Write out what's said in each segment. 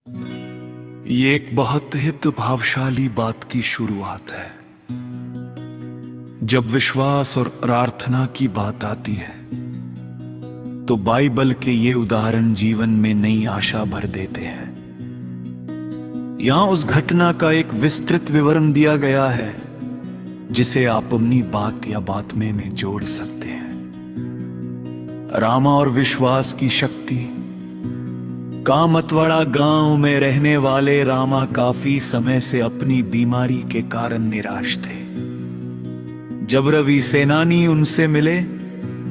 ये एक बहुत ही प्रभावशाली बात की शुरुआत है। जब विश्वास और प्रार्थना की बात आती है तो बाइबल के ये उदाहरण जीवन में नई आशा भर देते हैं। यहां उस घटना का एक विस्तृत विवरण दिया गया है जिसे आप अपनी बात या बात में जोड़ सकते हैं। रामा और विश्वास की शक्ति। कामतवाड़ा गांव में रहने वाले रामा काफी समय से अपनी बीमारी के कारण निराश थे। जब रवि सेनानी उनसे मिले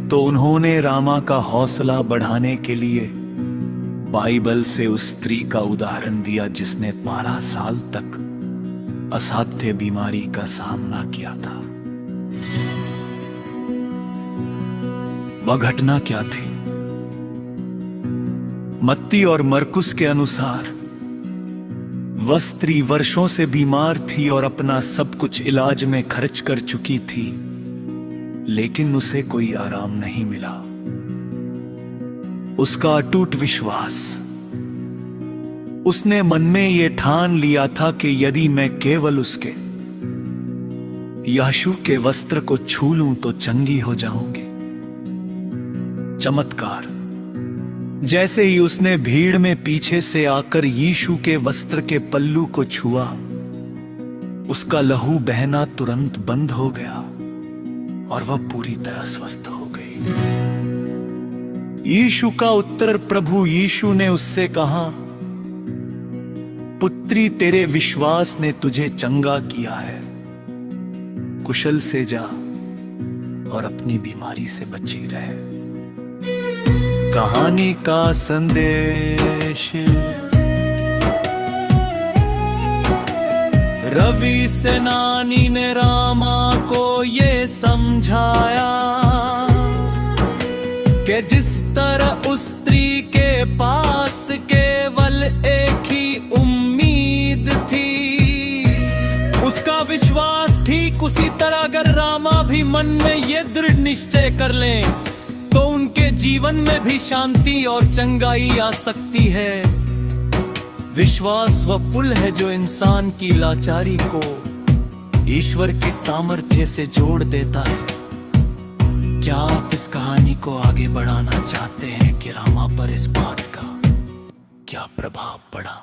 तो उन्होंने रामा का हौसला बढ़ाने के लिए बाइबल से उस स्त्री का उदाहरण दिया जिसने 12 साल तक असाध्य बीमारी का सामना किया था। वह घटना क्या थी? मत्ती और मरकुस के अनुसार वह स्त्री वर्षों से बीमार थी और अपना सब कुछ इलाज में खर्च कर चुकी थी, लेकिन उसे कोई आराम नहीं मिला। उसका अटूट विश्वास। उसने मन में यह ठान लिया था कि यदि मैं केवल उसके यीशु के वस्त्र को छू लूं तो चंगी हो जाऊंगी। चमत्कार। जैसे ही उसने भीड़ में पीछे से आकर यीशु के वस्त्र के पल्लू को छुआ, उसका लहू बहना तुरंत बंद हो गया और वह पूरी तरह स्वस्थ हो गई। यीशु का उत्तर। प्रभु यीशु ने उससे कहा, पुत्री, तेरे विश्वास ने तुझे चंगा किया है। कुशल से जा और अपनी बीमारी से बची रहे। कहानी का संदेश। रवि सेनानी ने रामा को ये समझाया कि जिस तरह उस स्त्री के पास केवल एक ही उम्मीद थी, उसका विश्वास ठीक उसी तरह अगर रामा भी मन में ये दृढ़ निश्चय कर लें तो उनके जीवन में भी शांति और चंगाई आ सकती है। विश्वास वह पुल है जो इंसान की लाचारी को ईश्वर की सामर्थ्य से जोड़ देता है। क्या आप इस कहानी को आगे बढ़ाना चाहते हैं कि रामा पर इस बात का क्या प्रभाव पड़ा?